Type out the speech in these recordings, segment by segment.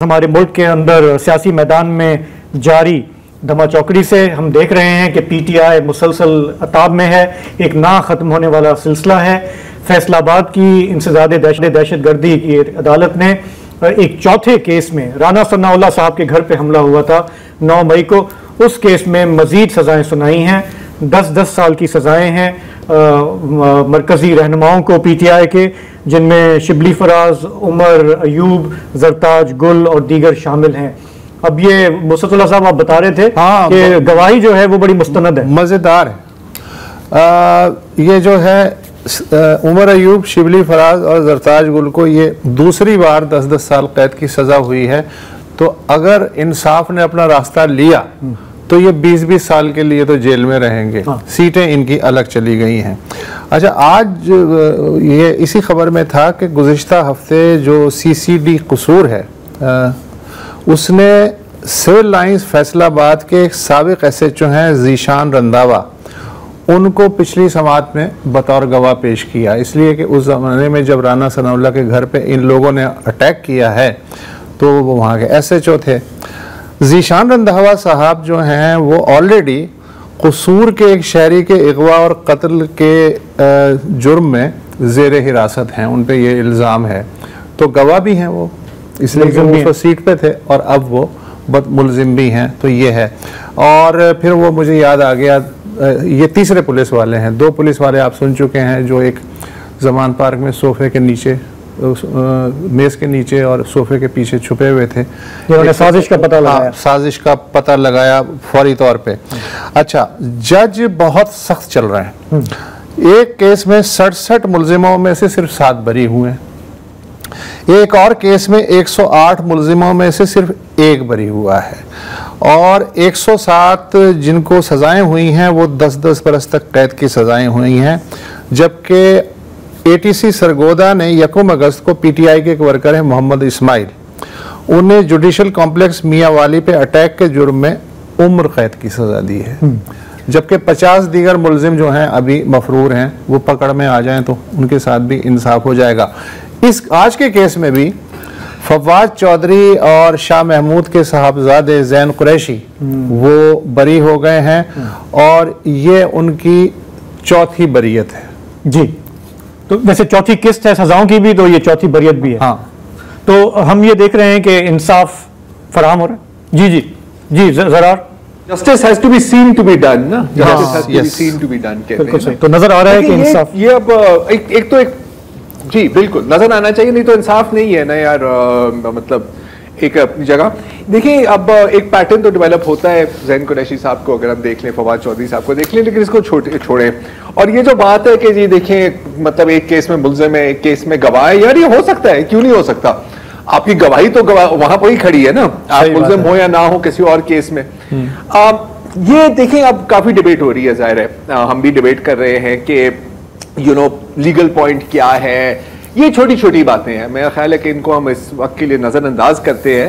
हमारे मुल्क के अंदर सियासी मैदान में जारी धमाचौकड़ी से हम देख रहे हैं कि पीटीआई मुसलसल अताब में है, एक ना ख़त्म होने वाला सिलसिला है। फैसलाबाद की इंसदादे दहशत गर्दी की अदालत ने एक चौथे केस में राना सनाउल्लाह साहब के घर पे हमला हुआ था 9 मई को, उस केस में मजीद सज़ाएँ सुनाई हैं। 10-10 साल की सज़ाएँ हैं मरकज़ी रहनुमाओं को पीटीआई के, जिनमें शिबली फराज, उमर अयूब, जरताज गुल और दीगर शामिल हैं। अब ये मुसतुल्लाह साहब आप बता रहे थे कि गवाही जो है वो बड़ी मुस्तनद है, मज़ेदार है। ये जो है उमर अयूब, शिबली फराज और जरताज गुल को ये दूसरी बार 10-10 साल कैद की सज़ा हुई है। तो अगर इंसाफ ने अपना रास्ता लिया तो ये 20-20 साल के लिए तो जेल में रहेंगे। सीटें इनकी अलग चली गई हैं। अच्छा, आज ये इसी खबर में था कि गुज़िश्ता हफ्ते जो CCD कसूर है उसने सिविल लाइंस फैसलाबाद के एक साबिक SHO हैं ज़ीशान रंधावा, उनको पिछली समाअत में बतौर गवाह पेश किया, इसलिए कि उस ज़माने में जब राना सनाउल्लाह के घर पे इन लोगों ने अटैक किया है तो वो वहाँ के SHO थे। ज़ीशान रंधावा साहब जो हैं वो ऑलरेडी कसूर के एक शहरी के अगवा और कत्ल के जुर्म में ज़ेर हिरासत हैं, उन पे ये इल्ज़ाम है। तो गवाह भी हैं वो, इसलिए कि वो सीट पे थे और अब वो मुलजिम भी हैं। तो ये है। और फिर वो मुझे याद आ गया, ये तीसरे पुलिस वाले हैं। 2 पुलिस वाले आप सुन चुके हैं जो एक जमान पार्क में सोफे के नीचे, मेज के नीचे और सोफे के पीछे छुपे हुए थे, जिन्होंने साजिश का पता लगाया फौरी तौर पे। अच्छा, जज बहुत सख्त चल रहे हैं। एक केस में 67 मुलजिमों में से सिर्फ 7 बरी हुए हैं। एक और केस में 108 मुलजिमों में से सिर्फ 1 बरी हुआ है और 107 जिनको सजाएं हुई हैं वो 10-10 बरस तक कैद की सजाएं हुई हैं। जबकि ATC सरगोदा ने 1 अगस्त को PTI के एक वर्कर हैं मोहम्मद इस्माइल, उन्हें जुडिशल कॉम्प्लेक्स मियाँ वाली पे अटैक के जुर्म में उम्र कैद की सजा दी है। जबकि 50 दीगर मुलजिम जो हैं अभी मफरूर हैं, वो पकड़ में आ जाएं तो उनके साथ भी इंसाफ हो जाएगा। इस आज के केस में भी फवाद चौधरी और शाह महमूद के साहबजादे जैन कुरैशी वो बरी हो गए हैं और ये उनकी चौथी बरियत है। जी, तो वैसे चौथी किस्त है सजाओं की भी, तो ये चौथी बरियत भी है। हाँ, तो हम ये देख रहे हैं कि इंसाफ फराहम हो रहा है। जी जी जी, Zarar justice has to be seen to be done ना, justice has to be seen to be done कहते हैं। तो नजर आ रहा है कि इंसाफ ये अब एक तो जी बिल्कुल नजर आना चाहिए, नहीं तो इंसाफ नहीं है ना यार। मतलब एक अपनी जगह देखिए, अब एक पैटर्न तो डेवलप होता है। जैन कुरैशी साहब को अगर हम देख लें, फवाद चौधरी साहब को देख लें, लेकिन इसको छोड़ें। और ये जो बात है कि जी देखें, मतलब एक केस में मुलजिम है, एक केस में गवाह है, यार ये हो सकता है, क्यों नहीं हो सकता? आपकी गवाही तो वहां पर ही खड़ी है ना, आप मुलजिम हो या ना हो किसी और केस में। ये देखें, अब काफी डिबेट हो रही है, जाहिर है हम भी डिबेट कर रहे हैं कि लीगल पॉइंट क्या है। ये छोटी छोटी बातें हैं, मेरा ख्याल है कि इनको हम इस वक्त के लिए नजरअंदाज करते हैं।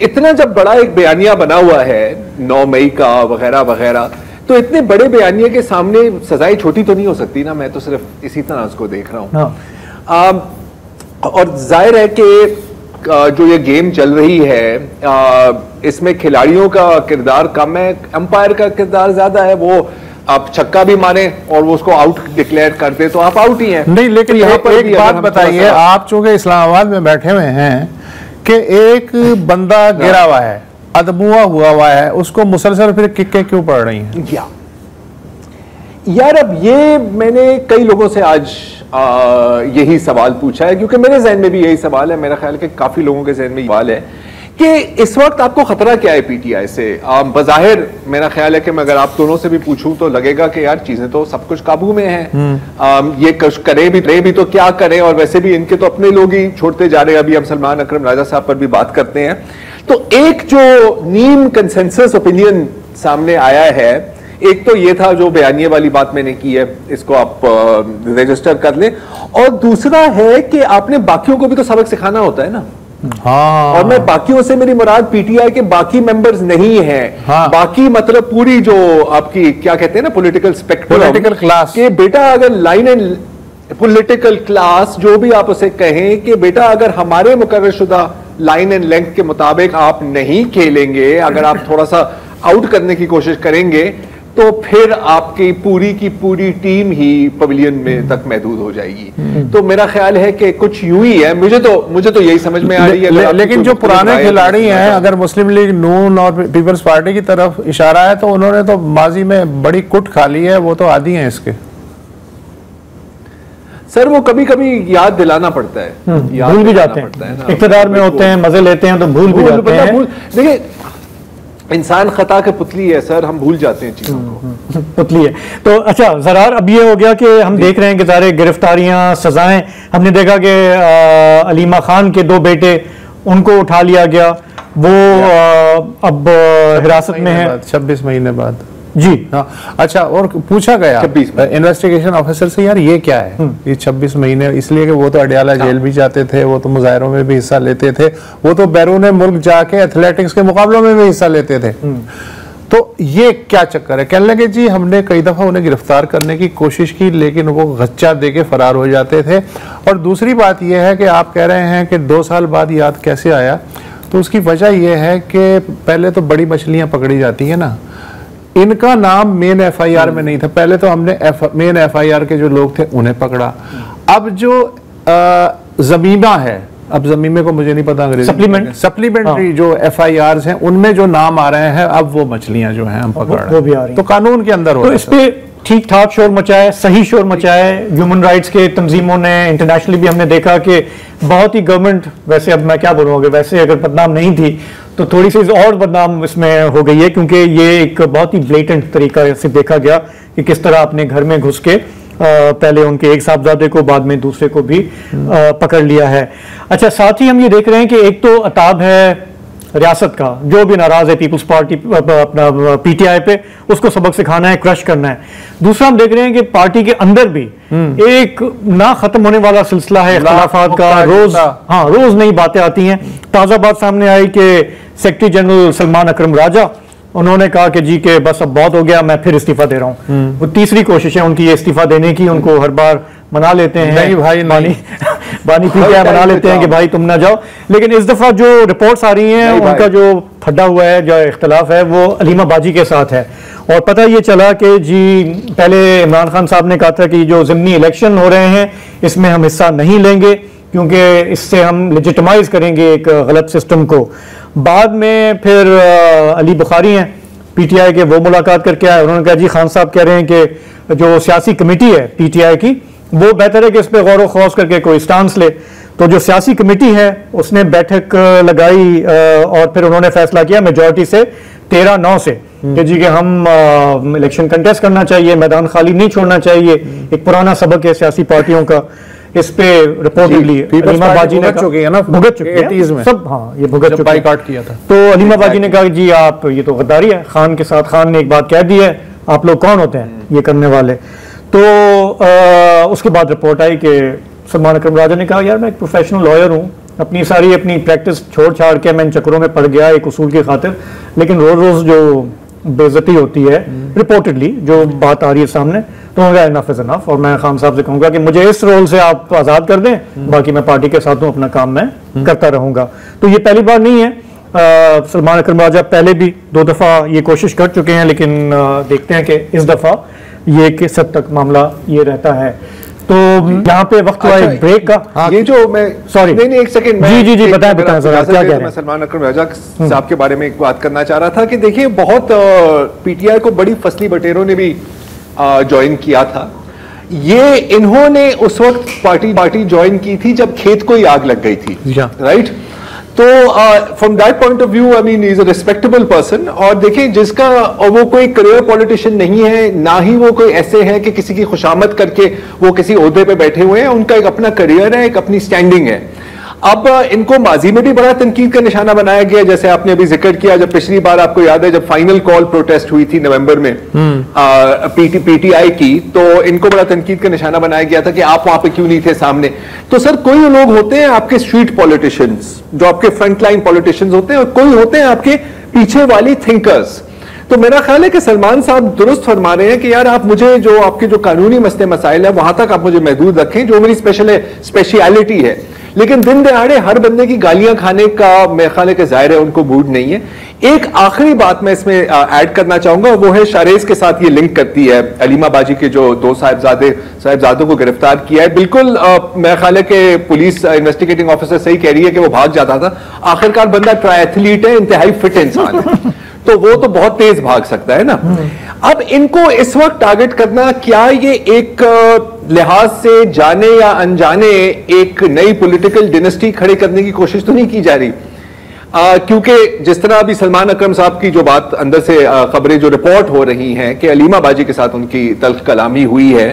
इतना जब बड़ा एक बयानिया बना हुआ है 9 मई का वगैरह वगैरह, तो इतने बड़े बयानिया के सामने सजाएं छोटी तो नहीं हो सकती ना। मैं तो सिर्फ इसी तरह उसको देख रहा हूँ। और जाहिर है कि जो ये गेम चल रही है इसमें खिलाड़ियों का किरदार कम है, अंपायर का किरदार ज्यादा है। वो आप छक्का भी मारे और वो उसको आउट डिक्लेयर कर दे तो आप आउट ही हैं। नहीं, लेकिन यहाँ पर एक बात बताइए, आप चूंकि इस्लामाबाद में बैठे हुए हैं कि एक बंदा गिरा हुआ है, अदमुआ हुआ है, उसको मुसलसल फिर किक्कें क्यों पड़ रही हैं? यार अब ये मैंने कई लोगों से आज यही सवाल पूछा है, क्योंकि मेरे जहन में भी यही सवाल है, मेरा ख्याल है कि काफी लोगों के जहन में सवाल है कि इस वक्त आपको खतरा क्या है पीटीआई से। बज़ाहिर मेरा ख्याल है कि मैं अगर आप दोनों से भी पूछूं तो लगेगा कि यार चीजें तो सब कुछ काबू में हैं। ये कुछ करे भी तो क्या करें, और वैसे भी इनके तो अपने लोग ही छोड़ते जा रहे हैं। अभी हम सलमान अकरम राजा साहब पर भी बात करते हैं। तो एक जो नीम कंसेंसस ओपिनियन सामने आया है, एक तो ये था जो बयानिए वाली बात मैंने की है, इसको आप रजिस्टर कर लें, और दूसरा है कि आपने बाकियों को भी तो सबक सिखाना होता है ना। हाँ। और मैं बाकियों से मेरी मुराद पीटीआई के बाकी मेंबर्स नहीं हैं। हाँ। बाकी मतलब पूरी जो आपकी क्या कहते हैं ना पॉलिटिकल स्पेक्ट्रम, पॉलिटिकल क्लास के बेटा अगर लाइन एंड पॉलिटिकल क्लास जो भी आप उसे कहें कि बेटा अगर हमारे मुकर्रर शुदा लाइन एंड लेंथ के मुताबिक आप नहीं खेलेंगे, अगर आप थोड़ा सा आउट करने की कोशिश करेंगे, तो फिर आपकी पूरी की पूरी टीम ही पवेलियन में तक महदूद हो जाएगी। तो मेरा ख्याल है कि कुछ यूं ही है, मुझे तो यही समझ में आ रही है। लेकिन जो पुराने खिलाड़ी हैं, अगर मुस्लिम लीग नून और पीपल्स पार्टी की तरफ इशारा है, तो उन्होंने तो माजी में बड़ी कुट खा ली है, वो तो आदी हैं इसके। सर वो कभी कभी याद दिलाना पड़ता है, भूल भी जाते हैं, इक़्तिदार में होते हैं, मजे लेते हैं तो भूल भी जाते हैं। देखिए इंसान खता के पुतली है सर, हम भूल जाते हैं चीजों को, पुतली है। तो अच्छा ज़रार, अब ये हो गया कि हम देख रहे हैं कि सारे गिरफ्तारियां, सजाएं, हमने देखा कि अलीमा खान के 2 बेटे, उनको उठा लिया गया, वो अब हिरासत में है 26 महीने बाद जी। हाँ अच्छा, और पूछा गया इन्वेस्टिगेशन ऑफिसर से, यार ये क्या है ये 26 महीने, इसलिए कि वो तो अडयाला जेल भी जाते थे, वो तो मुजाहरों में भी हिस्सा लेते थे, वो तो बैरून मुल्क जाके एथलेटिक्स के मुकाबलों में भी हिस्सा लेते थे, तो ये क्या चक्कर है? कहने लगे जी हमने कई दफा उन्हें गिरफ्तार करने की कोशिश की, लेकिन वो गच्चा देके फरार हो जाते थे। और दूसरी बात यह है कि आप कह रहे हैं कि 2 साल बाद याद कैसे आया, तो उसकी वजह यह है कि पहले तो बड़ी मछलियां पकड़ी जाती है ना, इनका नाम मेन एफआईआर में नहीं था। पहले तो हमने मेन एफआईआर के जो लोग थे उन्हें पकड़ा। अब जो जमीमा है, अब जमीमे को मुझे नहीं पता अंग्रेजी, सप्लीमेंट्री जो एफआईआर हैं उनमें जो नाम आ रहे हैं, अब वो मछलियां जो हैं हम पकड़ रहे हैं, वो भी आ रही हैं। तो कानून के अंदर हो, तो इस पे ठीक ठाक शोर मचाए, सही शोर मचाए ह्यूमन राइट्स के तंजीमों ने, इंटरनेशनली भी हमने देखा कि बहुत ही गवर्नमेंट, वैसे अब मैं क्या बोलूँगा, वैसे अगर बदनाम नहीं थी तो थोड़ी सी और बदनाम इसमें हो गई है, क्योंकि ये एक बहुत ही ब्लेटेंट तरीका से देखा गया कि किस तरह अपने घर में घुस के पहले उनके एक साहबजादे को, बाद में दूसरे को भी पकड़ लिया है। अच्छा, साथ ही हम ये देख रहे हैं कि एक तो अताब है रियासत का, जो भी नाराज है पीपल्स पार्टी अपना पीटीआई पे, उसको सबक सिखाना है, क्रश करना है। दूसरा हम देख रहे हैं कि पार्टी के अंदर भी एक ना खत्म होने वाला सिलसिला है इख्तिलाफात का, रोज नई बातें आती हैं। ताजा बात सामने आई कि सेक्रेटरी जनरल सलमान अकरम राजा, उन्होंने कहा कि जी के बस अब बहुत हो गया, मैं फिर इस्तीफा दे रहा हूँ। वो तीसरी कोशिश है उनकी ये इस्तीफा देने की, उनको हर बार मना लेते हैं, नहीं भाई बानी पीटीआई मना लेते हैं कि भाई तुम ना जाओ, लेकिन इस दफा जो रिपोर्ट्स आ रही हैं, उनका जो फटा हुआ है, जो इख्तिलाफ है, वो अलीमा बाजी के साथ है। और पता ये चला कि जी पहले इमरान खान साहब ने कहा था कि जो ज़िमनी इलेक्शन हो रहे हैं इसमें हम हिस्सा नहीं लेंगे, क्योंकि इससे हम लेजिटिमाइज करेंगे एक गलत सिस्टम को। बाद में फिर अली बुखारी हैं पीटीआई के, वो मुलाकात करके आए, उन्होंने कहा जी खान साहब कह रहे हैं कि जो सियासी कमेटी है पीटीआई की, वो बेहतर है कि इस पर गौर व खौस करके कोई स्टांस ले। तो जो सियासी कमेटी है उसने बैठक लगाई और फिर उन्होंने फैसला किया मेजॉरिटी से 13-9 से कि जी कि हम इलेक्शन कंटेस्ट करना चाहिए, मैदान खाली नहीं छोड़ना चाहिए। एक पुराना सबक है सियासी पार्टियों का, इस पे रिपोर्टेडली अलीमा बाजी ने भुगत चुके हैं ना, भुगत चुके हैं सब, हाँ ये भुगत चुके, बाइकआउट किया था। तो अलीमा बाजी ने कहा जी आप, ये तो गद्दारी है खान के साथ, खान ने एक बात कह दी है, आप लोग कौन होते हैं ये करने वाले। तो उसके बाद रिपोर्ट आई कि सलमान अकरम राजा ने कहा यार मैं एक प्रोफेशनल लॉयर हूँ, अपनी प्रैक्टिस छोड़ छाड़ के मैं इन चक्करों में पड़ गया एक उसूल की खातिर, लेकिन रोज रोज जो बेइज्जती होती है रिपोर्टेडली जो बात आ रही है सामने, तो होगा इनफ इज इनफ। और मैं खान साहब से कहूंगा कि मुझे इस रोल से आप आज़ाद कर दें, बाकी मैं पार्टी के साथ हूँ, अपना काम मैं करता रहूंगा। तो ये पहली बार नहीं है, सलमान अकरम राजा पहले भी 2 दफ़ा ये कोशिश कर चुके हैं, लेकिन देखते हैं कि इस दफ़ा ये किस हद तक मामला ये रहता है। तो यहाँ पे वक्त हुआ एक ब्रेक का। ये जो मैं सॉरी नहीं एक सेकंड, जी बताएं जरा क्या कह रहे हैं। मैं सलमान अकरम राजा साहब के बारे में एक बात करना चाह रहा था कि देखिए बहुत पीटीआई को बड़ी फसली बटेरों ने भी ज्वाइन किया था। ये इन्होंने उस वक्त पार्टी ज्वाइन की थी जब खेत को ही आग लग गई थी, राइट। तो from that point of view I mean is a respectable person. और देखिए जिसका, और वो कोई करियर पॉलिटिशियन नहीं है, ना ही वो कोई ऐसे हैं कि किसी की खुशामद करके वो किसी ओहदे पे बैठे हुए हैं। उनका एक अपना करियर है, एक अपनी स्टैंडिंग है। अब इनको माजी में भी बड़ा तनकीद का निशाना बनाया गया, जैसे आपने अभी जिक्र किया, जब पिछली बार आपको याद है जब फाइनल कॉल प्रोटेस्ट हुई थी नवंबर में पीटीआई की, तो इनको बड़ा तनकीद का निशाना बनाया गया था कि आप वहां पे क्यों नहीं थे सामने। तो सर कोई लोग होते हैं आपके स्ट्रीट पॉलिटिशियंस, जो आपके फ्रंटलाइन पॉलिटिशियंस होते हैं, और कोई होते हैं आपके पीछे वाली थिंकर्स। तो मेरा ख्याल है कि सलमान साहब दुरुस्त फरमा रहे हैं कि यार आप मुझे जो आपके जो कानूनी मसले मसाइल है वहां तक आप मुझे महदूद रखें, जो मेरी स्पेशलिटी है। लेकिन दिन दहाड़े हर बंदे की गालियां खाने का मेरे ख्याल है कि जाहिर है उनको मूड नहीं है। एक आखिरी बात मैं इसमें ऐड करना चाहूंगा, वो है शारेज के साथ ये लिंक करती है। अलीमा बाजी के जो दो साहिबजादों को गिरफ्तार किया है, बिल्कुल मेरे ख्याल है कि पुलिस इन्वेस्टिगेटिंग ऑफिसर सही कह रही है कि वो भाग जाता था, आखिरकार बंदा ट्रायथलीट है, इंतहाई फिट इंसान है, तो वो तो बहुत तेज भाग सकता है ना। अब इनको इस वक्त टारगेट करना, क्या ये एक लिहाज से जाने या अनजाने एक नई पॉलिटिकल डिनेस्टी खड़े करने की कोशिश तो नहीं की जा रही? क्योंकि जिस तरह अभी सलमान अकरम साहब की जो बात अंदर से खबरें जो रिपोर्ट हो रही हैं कि अलीमा बाजी के साथ उनकी तल्ख कलामी हुई है,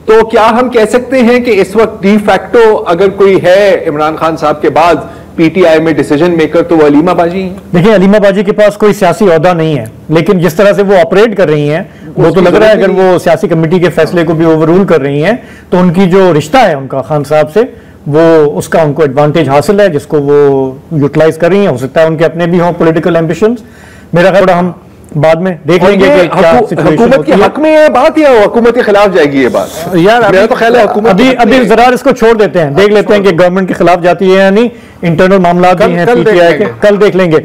तो क्या हम कह सकते हैं कि इस वक्त डी फैक्टो अगर कोई है इमरान खान साहब के बाद पीटीआई में डिसीजन मेकर, तो वो अलीमा बाजी हैं? देखिए, अलीमा बाजी के पास कोई सियासी ओहदा नहीं है, लेकिन जिस तरह से वो ऑपरेट कर रही हैं, वो तो लग रहा है अगर वो सियासी कमेटी के फैसले को भी ओवररूल कर रही हैं, तो उनकी जो रिश्ता है उनका खान साहब से, वो उसका उनको एडवांटेज हासिल है, जिसको वो यूटिलाइज कर रही हैं। हो सकता है उनके अपने भी हों पॉलिटिकल एम्बिशंस। मेरा ख्याल हम बाद में देख लेंगे कि क्या हुकूमत के हक में ये बात या हुकूमत के खिलाफ जाएगी ये बात? यार मेरा तो ख्याल है हुकूमत अभी जरा इसको छोड़ देते हैं, देख लेते हैं कि गवर्नमेंट के खिलाफ जाती है या नहीं। इंटरनल मामला भी हैं पीटीआई के, कल देख लेंगे।